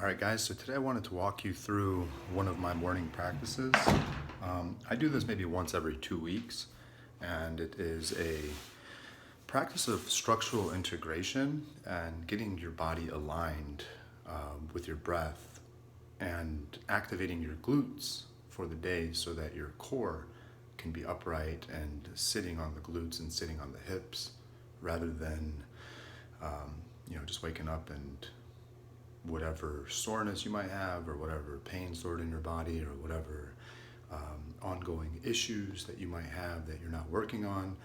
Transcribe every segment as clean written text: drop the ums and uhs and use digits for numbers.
All right, guys, so today I wanted to walk you through one of my morning practices. I do this maybe once every 2 weeks, and it is a practice of structural integration and getting your body aligned with your breath and activating your glutes for the day so that your core can be upright and sitting on the glutes and sitting on the hips rather than, just waking up and whatever soreness you might have or whatever pain stored in your body or whatever ongoing issues that you might have that you're not working on.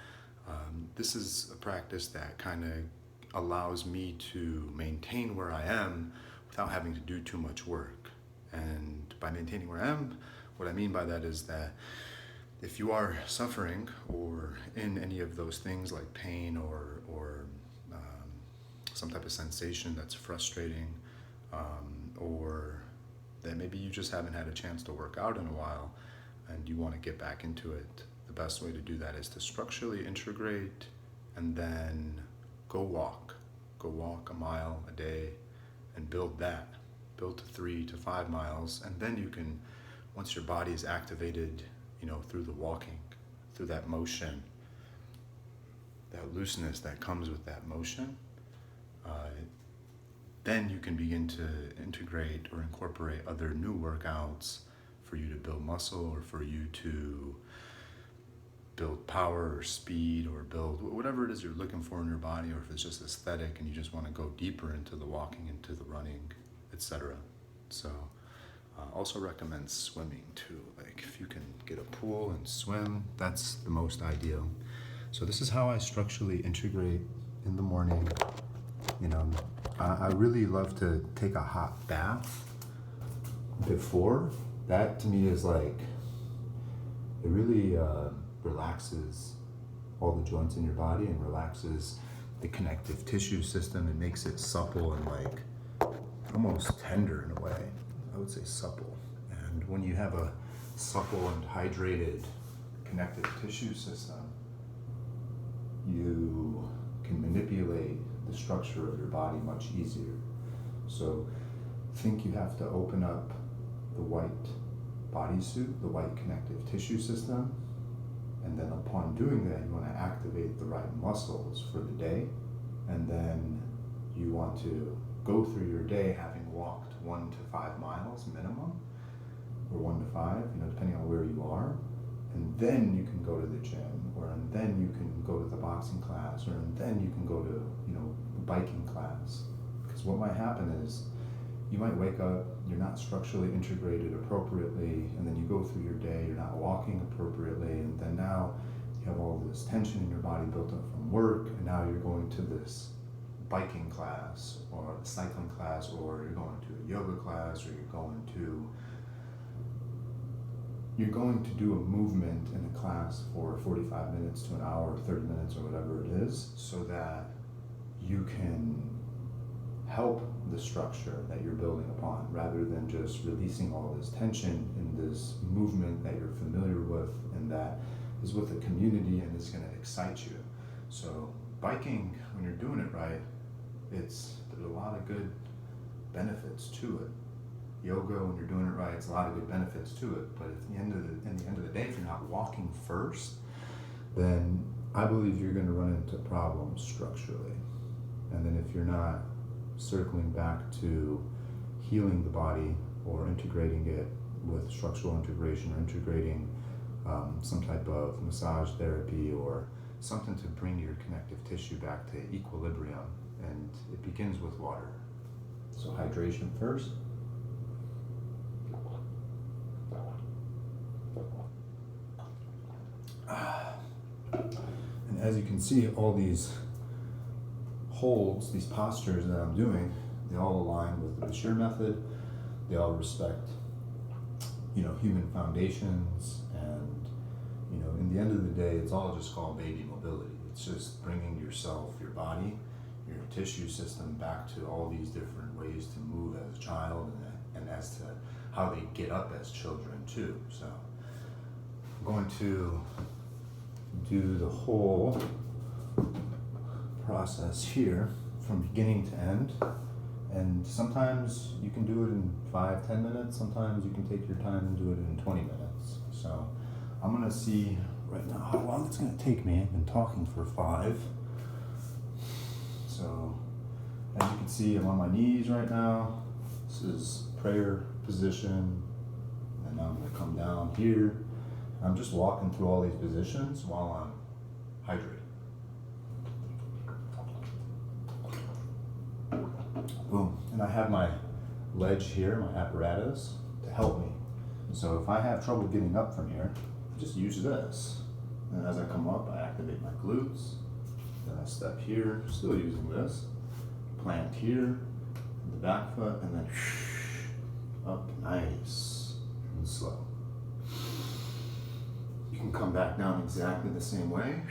This is a practice that kind of allows me to maintain where I am without having to do too much work. And by maintaining where I am, what I mean by that is that if you are suffering or in any of those things like pain or some type of sensation that's frustrating, or that maybe you just haven't had a chance to work out in a while and you want to get back into it, the best way to do that is to structurally integrate and then go walk a mile a day and build to 3 to 5 miles. And then you can, once your body is activated, through the walking, through that motion, that looseness that comes with that motion, then you can begin to integrate or incorporate other new workouts for you to build muscle or for you to build power or speed or build whatever it is you're looking for in your body, or if it's just aesthetic and you just want to go deeper into the walking, into the running, etc. So also recommend swimming too. Like if you can get a pool and swim, that's the most ideal. So this is how I structurally integrate in the morning. I really love to take a hot bath before. That to me is like, it really relaxes all the joints in your body and relaxes the connective tissue system and makes it supple and like almost tender in a way. I would say supple. And when you have a supple and hydrated connective tissue system, you can manipulate the structure of your body much easier. So think you have to open up the white bodysuit, the white connective tissue system, and then upon doing that, you want to activate the right muscles for the day, and then you want to go through your day having walked 1 to 5 miles minimum, or 1 to 5, depending on where you are. And then you can go to the gym, and then you can go to the boxing class, and then you can go to, the biking class. Because what might happen is you might wake up, you're not structurally integrated appropriately, and then you go through your day, you're not walking appropriately, and then now you have all this tension in your body built up from work, and now you're going to this biking class or a cycling class, or you're going to a yoga class, or you're going to do a movement in a class for 45 minutes to an hour, 30 minutes, or whatever it is, so that you can help the structure that you're building upon, rather than just releasing all this tension in this movement that you're familiar with and that is with the community and is going to excite you. So biking, when you're doing it right, there's a lot of good benefits to it. Yoga, when you're doing it right, it's a lot of good benefits to it. But at the end of the day, if you're not walking first, then I believe you're going to run into problems structurally. And then if you're not circling back to healing the body or integrating it with structural integration, or integrating some type of massage therapy or something to bring your connective tissue back to equilibrium, and it begins with water. So hydration first. And as you can see, all these holds, these postures that I'm doing, they all align with the Basheer method. They all respect, human foundations. And, in the end of the day, it's all just called baby mobility. It's just bringing yourself, your body, your tissue system back to all these different ways to move as a child and as to how they get up as children too. So I'm going to do the whole process here from beginning to end, And sometimes you can do it in 5-10 minutes, sometimes you can take your time and do it in 20 minutes. So I'm gonna see right now how long it's gonna take me. I've been talking for 5. So as you can see, I'm on my knees right now. This is prayer position. And now I'm gonna come down here. I'm just walking through all these positions while I'm hydrated. Boom. And I have my ledge here, my apparatus, to help me. So if I have trouble getting up from here, I just use this. And as I come up, I activate my glutes. Then I step here, still using this. Plant here, the back foot, and then up nice and slow. You can come back down exactly the same way.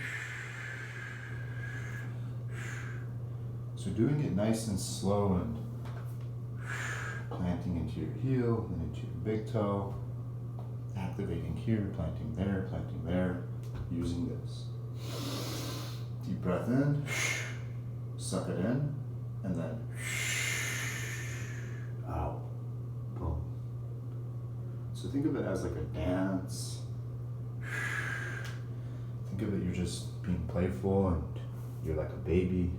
So doing it nice and slow and planting into your heel, then into your big toe, activating here, planting there, using this. Deep breath in, suck it in, and then out. Boom. So think of it as like a dance. Think of it, you're just being playful and you're like a baby.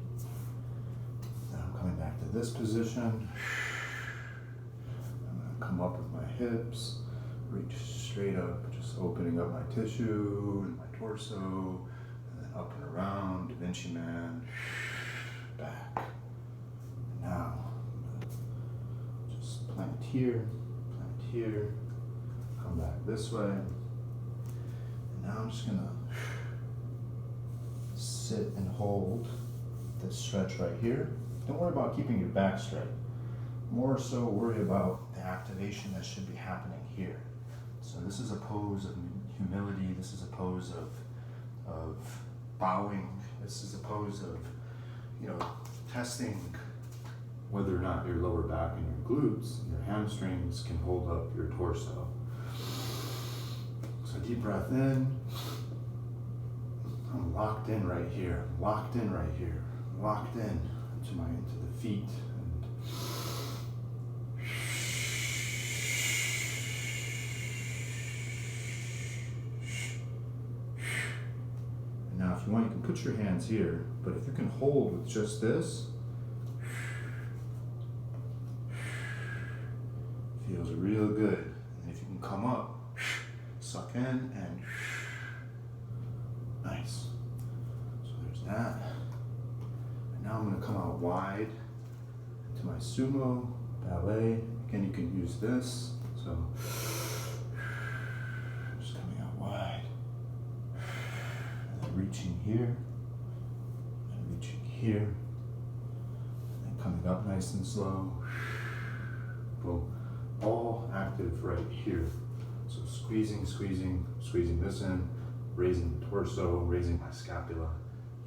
Now I'm coming back to this position. I'm gonna come up with my hips, reach straight up, just opening up my tissue and my torso, and then up and around, Da Vinci Man, back. Now, just plant here, come back this way. And now I'm just gonna sit and hold this stretch right here. Don't worry about keeping your back straight. More so worry about the activation that should be happening here. So this is a pose of humility. This is a pose of bowing. This is a pose of, testing whether or not your lower back and your glutes and your hamstrings can hold up your torso. So deep breath in. I'm locked in right here, locked in into the feet. And now if you want, you can put your hands here, but if you can hold with just this, feels real good. And if you can come up, suck in and nice. So there's that. And now I'm going to come out wide into my sumo, ballet. Again, you can use this. So just coming out wide. And then reaching here. And reaching here. And then coming up nice and slow. Boom. All active right here. So squeezing this in, raising the torso, raising my scapula.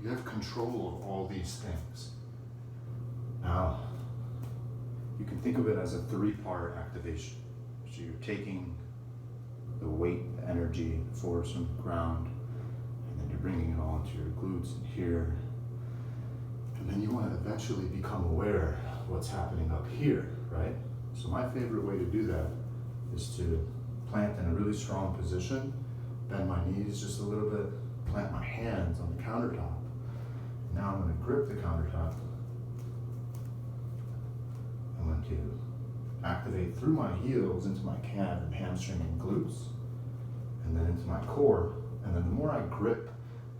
You have control of all these things. Now, you can think of it as a 3-part activation. So you're taking the weight, the energy, the force from the ground, and then you're bringing it all into your glutes and here. And then you want to eventually become aware of what's happening up here, right? So my favorite way to do that is to plant in a really strong position, bend my knees just a little bit, plant my hands on the countertop. Now I'm going to grip the countertop. I'm going to activate through my heels into my calf and hamstring and glutes, and then into my core. And then the more I grip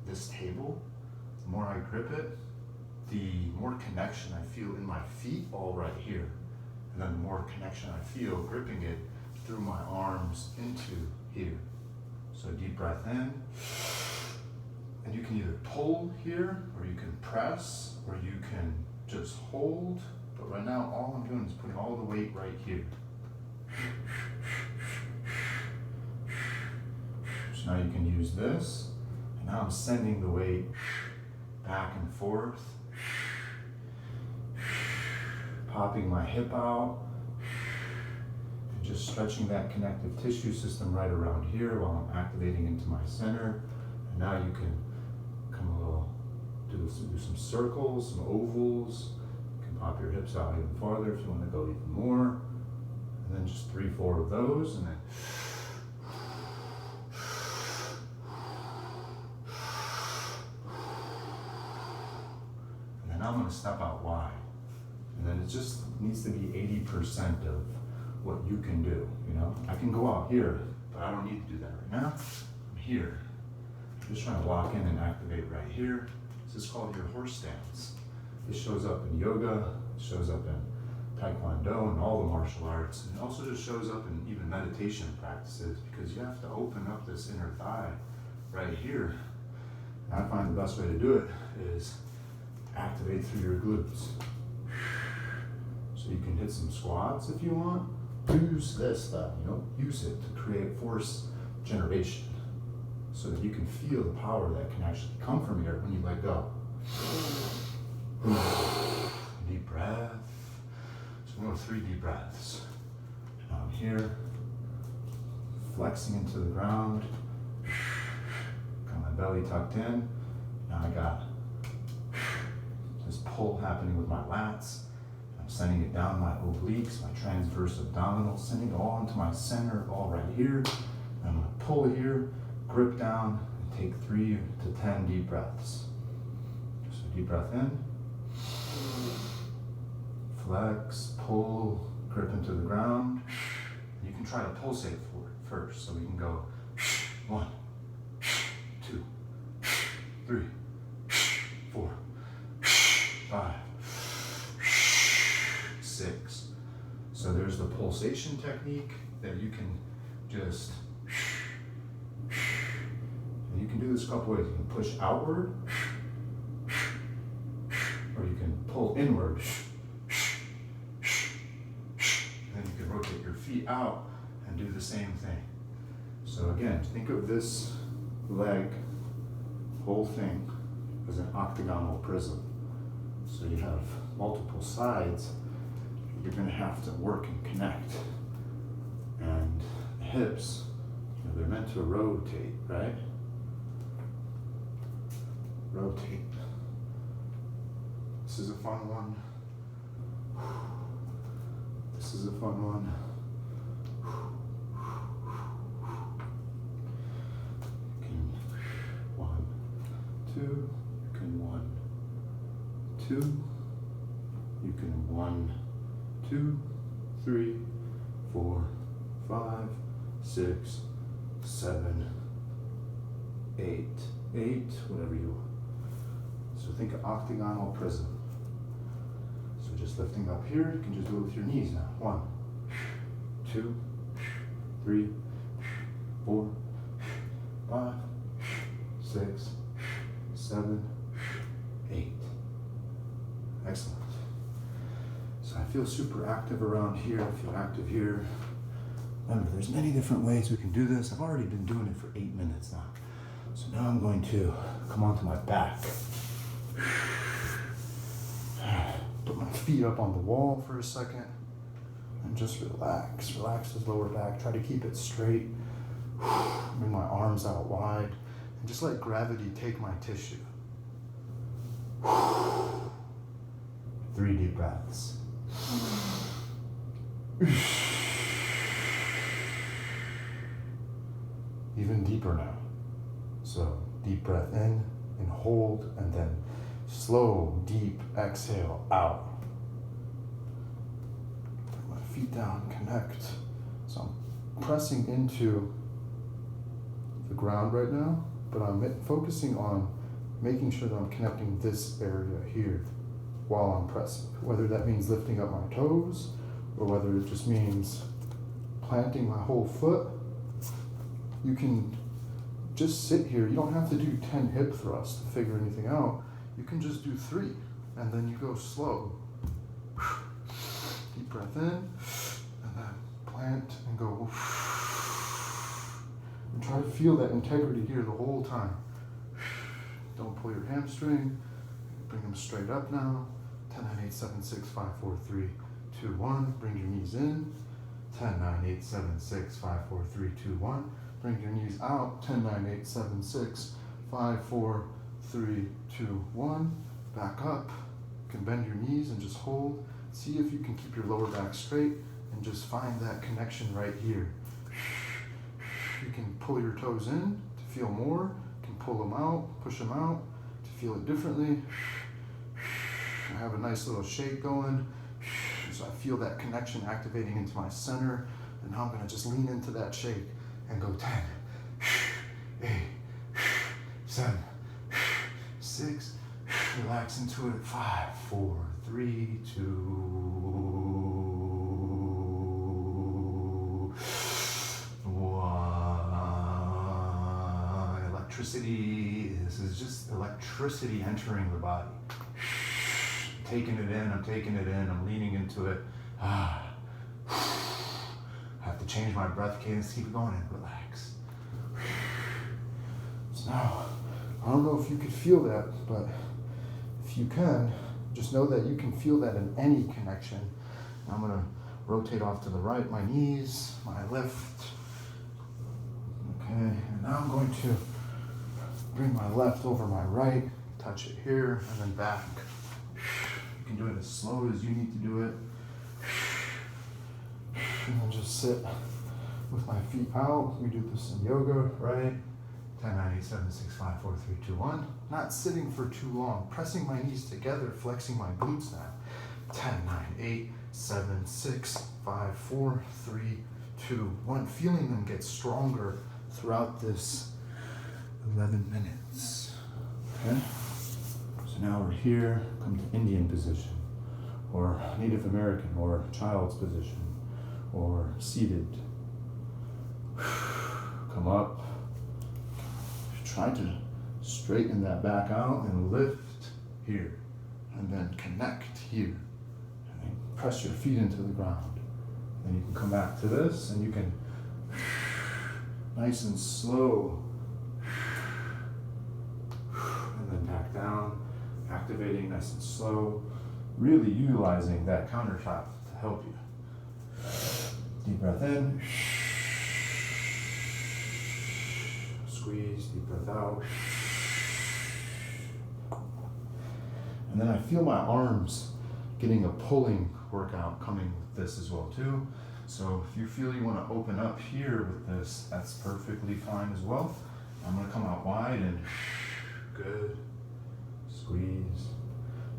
this table, the more I grip it, the more connection I feel in my feet all right here. And then the more connection I feel gripping it through my arms into here. So deep breath in. And you can either pull here, or you can press, or you can just hold. But right now, all I'm doing is putting all the weight right here. So now you can use this. And now I'm sending the weight back and forth. Popping my hip out. And just stretching that connective tissue system right around here while I'm activating into my center. And now you can come a little, do some circles, some ovals. You can pop your hips out even farther if you want to go even more. And then just 3, 4 of those, and then I'm going to step out wide. And then it just needs to be 80% of what you can do, you know? I can go out here, but I don't need to do that right now. I'm here. I'm just trying to lock in and activate right here. This is called your horse stance. This shows up in yoga, it shows up in Taekwondo and all the martial arts. And it also just shows up in even meditation practices because you have to open up this inner thigh right here. And I find the best way to do it is activate through your glutes. So you can hit some squats if you want. Use this stuff, you know, use it to create force generation so that you can feel the power that can actually come from here when you let go. Deep breath. So I'm going to 3 deep breaths. Now I'm here, flexing into the ground. Got my belly tucked in. Now I got this pull happening with my lats. I'm sending it down my obliques, my transverse abdominals, sending it all into my center, all right here. And I'm going to pull here, grip down, and take 3 to 10 deep breaths. So deep breath in, flex, pull, grip into the ground. You can try to pulsate for it first, so we can go 1, 2, 3, 4, 5, 6. So there's the pulsation technique that you can just, and you can do this a couple ways. You can push outward, or you can pull inward, and then you can rotate your feet out and do the same thing. So again, think of this leg, whole thing, as an octagonal prism. So you have multiple sides you're going to have to work and connect. And the hips, you know, they're meant to rotate, right? Rotate. This is a fun one. This is a fun one. You can 1, 2, you can 1, 2, you can 1, 2, 3, 4, 5, 6, 7, 8, whatever you want. So think of octagonal prism. So just lifting up here, you can just do it with your knees now. 1, 2, 3, 4, 5, 6, 7, 8. Excellent. So I feel super active around here. I feel active here. Remember, there's many different ways we can do this. I've already been doing it for 8 minutes now. So now I'm going to come onto my back. Put my feet up on the wall for a second and just relax. Relax this lower back. Try to keep it straight. Bring my arms out wide and just let gravity take my tissue. 3 deep breaths. Even deeper now. So deep breath in and hold, and then slow, deep exhale out. Put my feet down, connect. So I'm pressing into the ground right now, but I'm focusing on making sure that I'm connecting this area here while I'm pressing. Whether that means lifting up my toes, or whether it just means planting my whole foot. You can just sit here. You don't have to do 10 hip thrusts to figure anything out. You can just do 3, and then you go slow. Deep breath in, and then plant and go. And try to feel that integrity here the whole time. Don't pull your hamstring. Bring them straight up now. 10, 9, 8, 7, 6, 5, 4, 3, 2, 1. Bring your knees in. 10, 9, 8, 7, 6, 5, 4, 3, 2, 1. Bring your knees out. 10, 9, 8, 7, 6, 5, 4, 3, 2, 1. Back up. can bend your knees and just hold. See if you can keep your lower back straight and just find that connection right here. You can pull your toes in to feel more. You can pull them out, push them out to feel it differently. I have a nice little shake going. So I feel that connection activating into my center. And now I'm gonna just lean into that shake and go 10, 8, 7, 6, relax into it, 5, 4, 3, 2, 1. Electricity, this is just electricity entering the body. Taking it in, I'm taking it in, I'm leaning into it. I have to change my breath cadence, keep it going and relax. So now, I don't know if you could feel that, but if you can, just know that you can feel that in any connection. I'm gonna rotate off to the right, my knees, my left. Okay, and now I'm going to bring my left over my right, touch it here, and then back. You can do it as slow as you need to do it. And then just sit with my feet out. We do this in yoga, right? 10, 9, 8, 7, 6, 5, 4, 3, 2, 1. Not sitting for too long. Pressing my knees together, flexing my glutes now. 10, 9, 8, 7, 6, 5, 4, 3, 2, 1. Feeling them get stronger throughout this 11 minutes. Okay? So now we're here, come to Indian position, or Native American, or child's position, or seated. Come up. Try to straighten that back out and lift here. And then connect here. And then press your feet into the ground. And you can come back to this and you can nice and slow. And then back down. Activating nice and slow. Really utilizing that countertop to help you. Deep breath in. Squeeze, deep breath out. And then I feel my arms getting a pulling workout coming with this as well too. So if you feel you want to open up here with this, that's perfectly fine as well. I'm going to come out wide and good. Squeeze.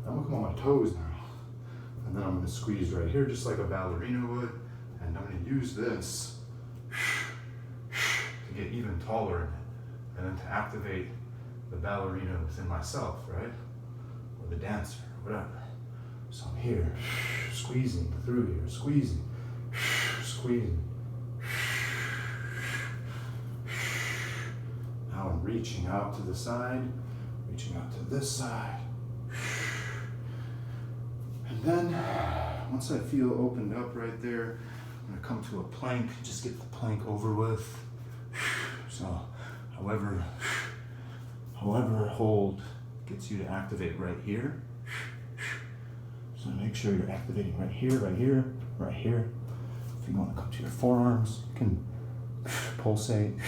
I'm going to come on my toes now. And then I'm going to squeeze right here just like a ballerina would. And I'm going to use this to get even taller in it. And then to activate the ballerina within myself, right? Or the dancer, or whatever. So I'm here, squeezing through here, squeezing, squeezing. Now I'm reaching out to the side, reaching out to this side. And then, once I feel opened up right there, I'm gonna come to a plank, just get the plank over with. So, however hold gets you to activate right here. So make sure you're activating right here, right here, right here. If you want to come to your forearms, you can pulsate.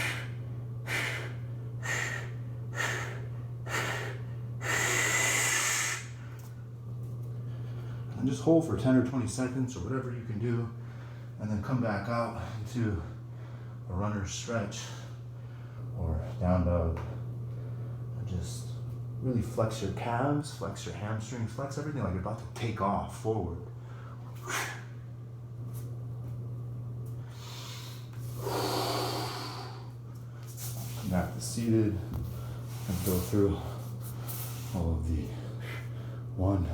And just hold for 10 or 20 seconds or whatever you can do. And then come back out into a runner's stretch or down dog. And just really flex your calves, flex your hamstrings, flex everything like you're about to take off forward. Come back to seated and go through all of the 1,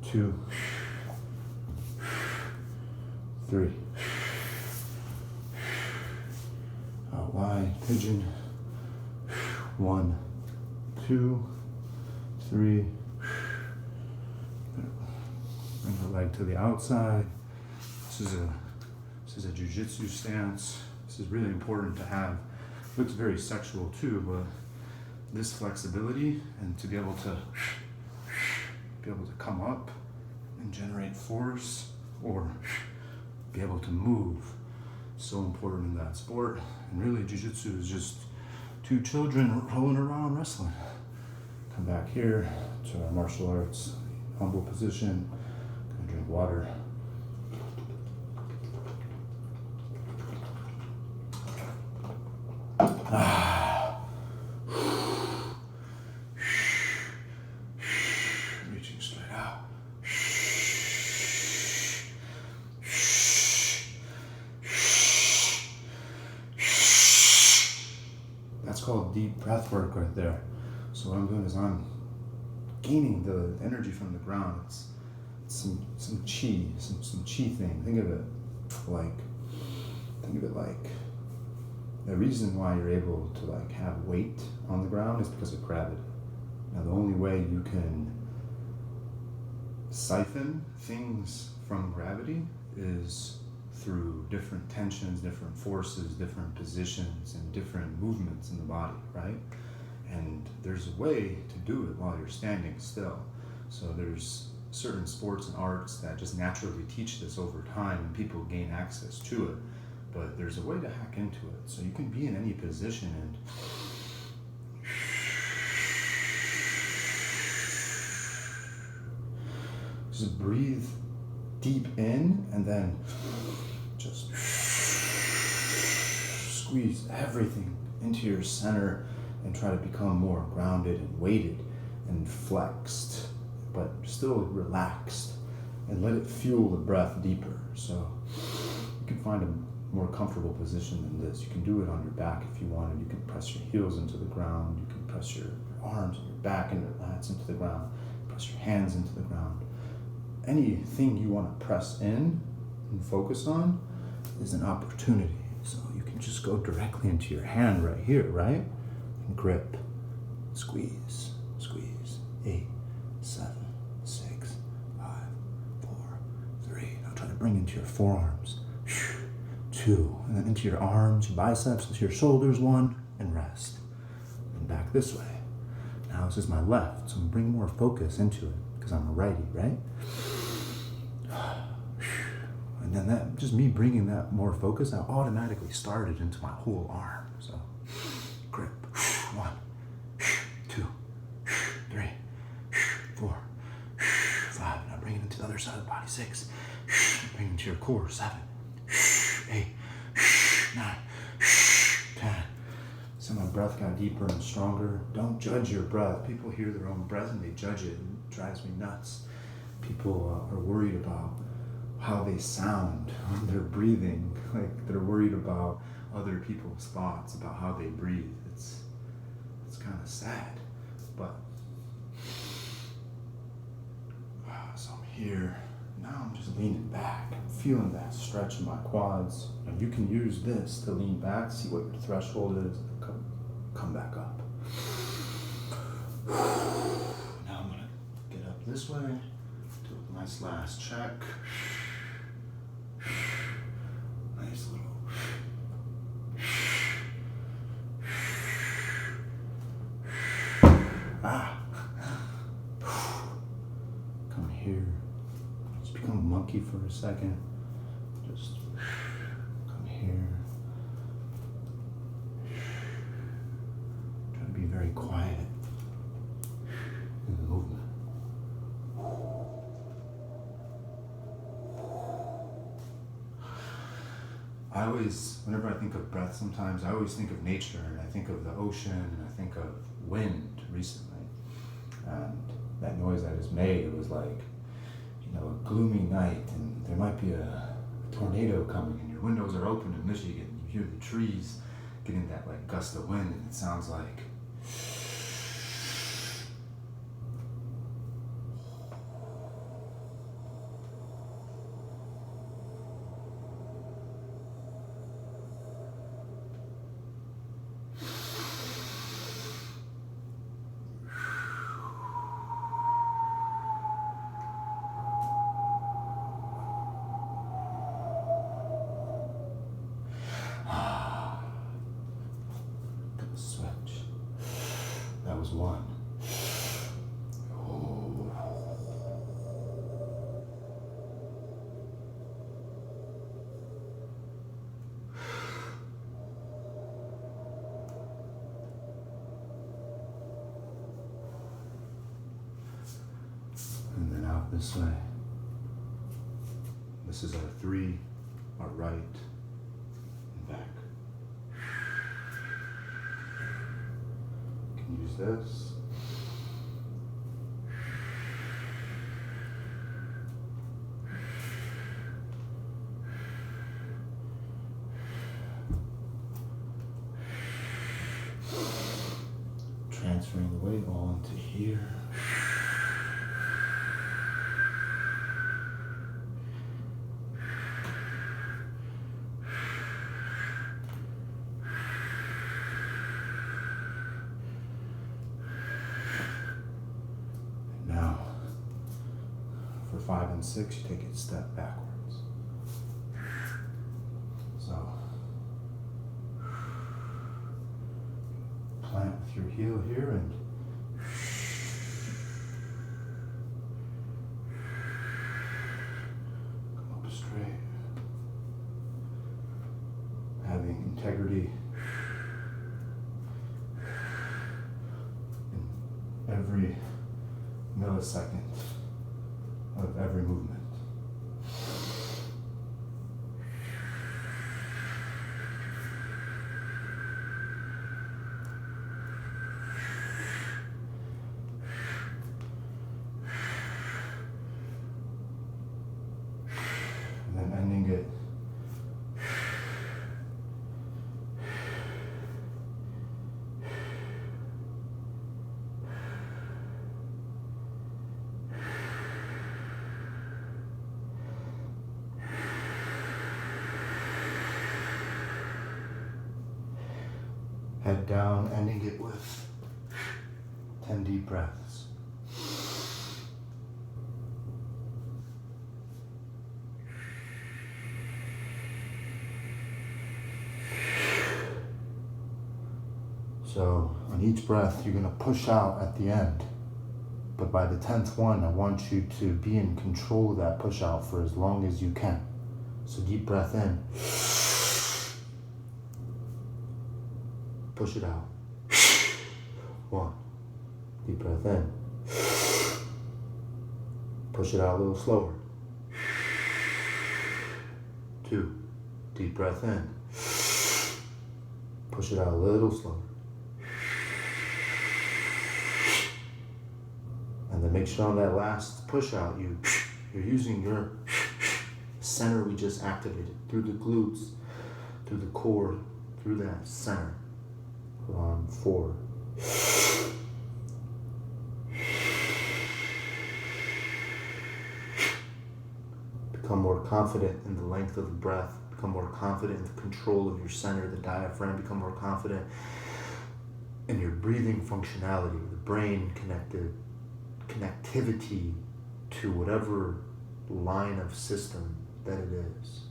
2, 3. Out wide, pigeon. 1, 2, 3. Bring the leg to the outside. This is a jiu-jitsu stance. This is really important to have. Looks very sexual too, but this flexibility and to be able to come up and generate force or be able to move. So important in that sport. And really jiu-jitsu is just 2 children rolling around wrestling. Come back here to our martial arts humble position. Gonna drink water. Reaching straight out. That's called deep breath work right there. So what I'm doing is I'm gaining the energy from the ground. It's some chi, some chi thing. Think of it like the reason why you're able to like have weight on the ground is because of gravity. Now the only way you can siphon things from gravity is through different tensions, different forces, different positions, and different movements in the body, right? And there's a way to do it while you're standing still. So there's certain sports and arts that just naturally teach this over time and people gain access to it. But there's a way to hack into it. So you can be in any position and just breathe deep in and then just squeeze everything into your center and try to become more grounded and weighted and flexed, but still relaxed, and let it fuel the breath deeper. So you can find a more comfortable position than this. You can do it on your back if you wanted. You can press your heels into the ground. You can press your arms and your back and your lats into the ground. Press your hands into the ground. Anything you want to press in and focus on is an opportunity. So you can just go directly into your hand right here, right? And grip, squeeze, squeeze. 8, 7, 6, 5, 4, 3. Now try to bring into your forearms. 2, and then into your arms, your biceps, into your shoulders. 1, and rest. And back this way. Now this is my left, so I'm gonna bring more focus into it because I'm a righty, right? And then that, just me bringing that more focus, I automatically started into my whole arm. So grip. 1, 2, 3, 4, 5. Now bring it into the other side of the body. 6. Bring it into your core. 7, 8, 9, 10. So my breath got deeper and stronger. Don't judge your breath. People hear their own breath and they judge it. It drives me nuts. People are worried about how they sound when they're breathing. Like they're worried about other people's thoughts about how they breathe. It's kind of sad, but so I'm here. Now I'm just leaning back. I'm feeling that stretch in my quads. And you can use this to lean back, see what your threshold is, and come back up. Now I'm gonna get up this way, do a nice last check. Nice little. Come here. Just become a monkey for a second. Just come here. Try to be very quiet in the movement. I always, whenever I think of breath sometimes, I always think of nature, and I think of the ocean, and I think of wind recently. And that noise I just made, it was like, a gloomy night, and there might be a tornado coming, and your windows are open in Michigan, and you hear the trees getting that like gust of wind, and it sounds like switch. this way. This is our 3, our right and back. You can use this. Transferring the weight all into here. And now, for 5 and 6, you take it a step backwards. So, plant with your heel here and come up straight. Having integrity in every millisecond of every movement. And then ending it head down, ending it with 10 deep breaths. So on each breath, you're going to push out at the end. But by the 10th one, I want you to be in control of that push out for as long as you can. So deep breath in. Push it out. 1. Deep breath in. Push it out a little slower. 2. Deep breath in. Push it out a little slower. And then make sure on that last push out, you're using your center we just activated through the glutes, through the core, through that center. On 4. Become more confident in the length of the breath. Become more confident in the control of your center, the diaphragm. Become more confident in your breathing functionality, the brain connectivity to whatever line of system that it is.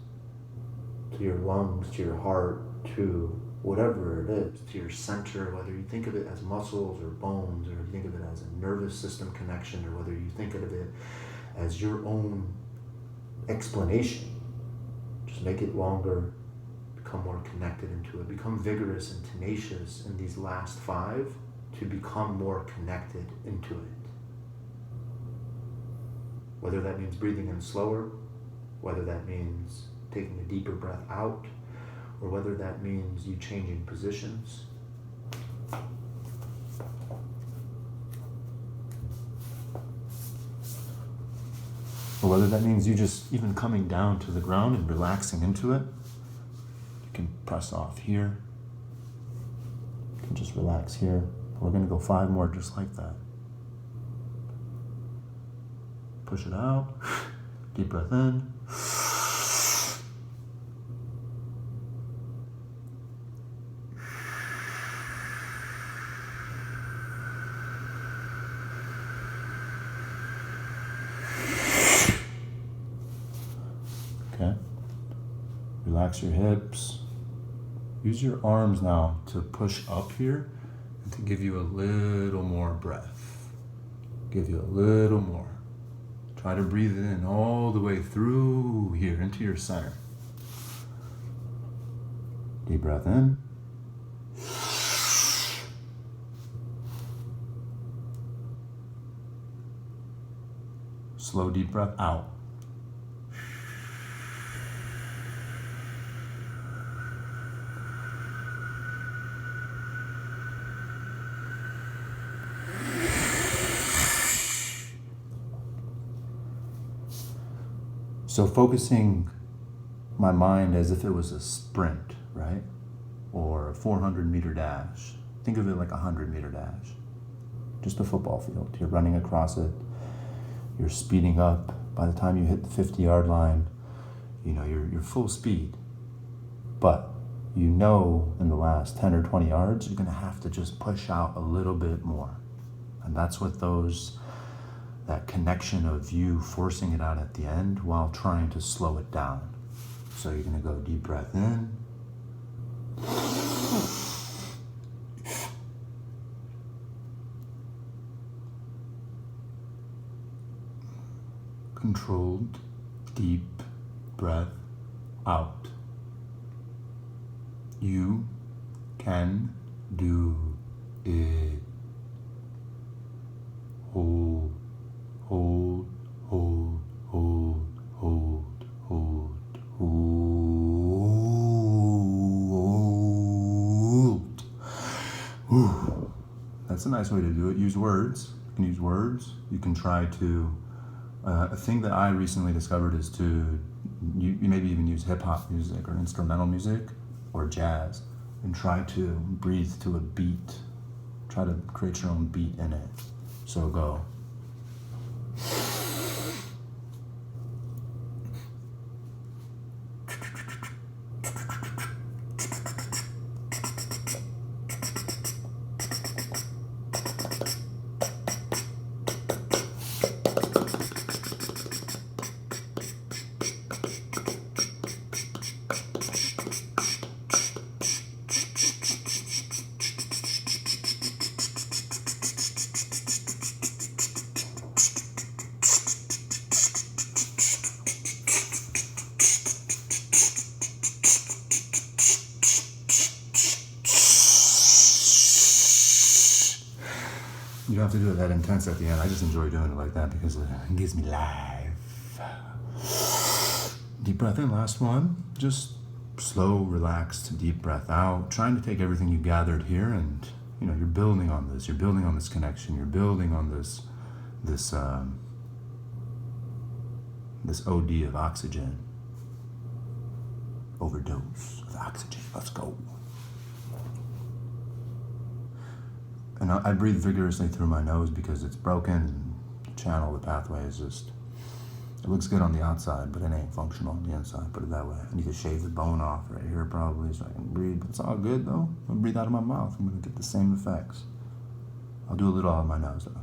To your lungs, to your heart, to whatever it is, to your center, whether you think of it as muscles or bones, or you think of it as a nervous system connection, or whether you think of it as your own explanation. Just make it longer, become more connected into it, become vigorous and tenacious in these last 5 to become more connected into it. Whether that means breathing in slower, whether that means taking a deeper breath out, or whether that means you changing positions. Or whether that means you just even coming down to the ground and relaxing into it. You can press off here. You can just relax here. We're going to go 5 more just like that. Push it out. Deep breath in. Okay. Relax your hips. Use your arms now to push up here and to give you a little more breath. Give you a little more. Try to breathe in all the way through here into your center. Deep breath in. Slow, deep breath out. So focusing my mind as if it was a sprint, right? Or a 400-meter dash. Think of it like a 100-meter dash. Just a football field. You're running across it. You're speeding up. By the time you hit the 50-yard line, you're full speed. But in the last 10 or 20 yards, you're going to have to just push out a little bit more. And that's what that connection of you forcing it out at the end while trying to slow it down. So you're going to go deep breath in. Controlled deep breath out. You can do it. Hold, hold, hold, hold, hold, hold, hold. Ooh. That's a nice way to do it. Use words. You can use words. You can try to. A thing that I recently discovered is you maybe even use hip-hop music or instrumental music or jazz and try to breathe to a beat. Try to create your own beat in it. So go. You don't have to do it that intense at the end. I just enjoy doing it like that because it gives me life. Deep breath in, last one. Just slow, relaxed, deep breath out. Trying to take everything you gathered here and, you're building on this. You're building on this connection. You're building on this OD of oxygen. Overdose of oxygen. Let's go. And I breathe vigorously through my nose because it's broken and the channel, the pathway is just, it looks good on the outside, but it ain't functional on the inside, put it that way. I need to shave the bone off right here probably so I can breathe, but it's all good though. I'm gonna breathe out of my mouth, I'm gonna get the same effects. I'll do a little out of my nose though.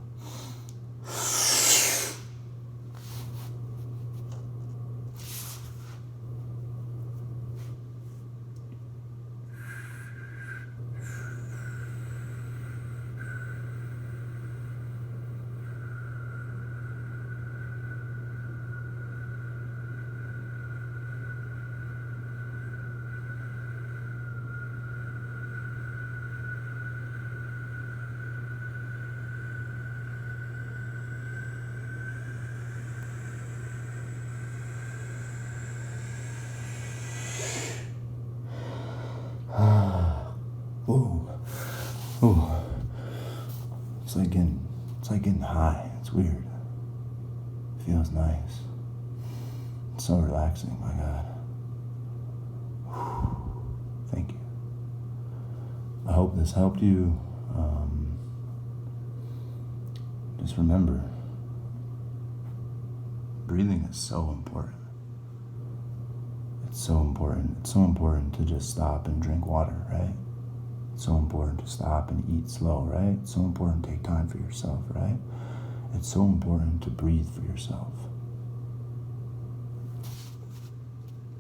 Ooh. It's like getting high. It's weird. It feels nice. It's so relaxing, my God. Thank you. I hope this helped you. Just remember, breathing is so important. It's so important. It's so important to just stop and drink water, right? It's so important to stop and eat slow, right? It's so important to take time for yourself, right? It's so important to breathe for yourself.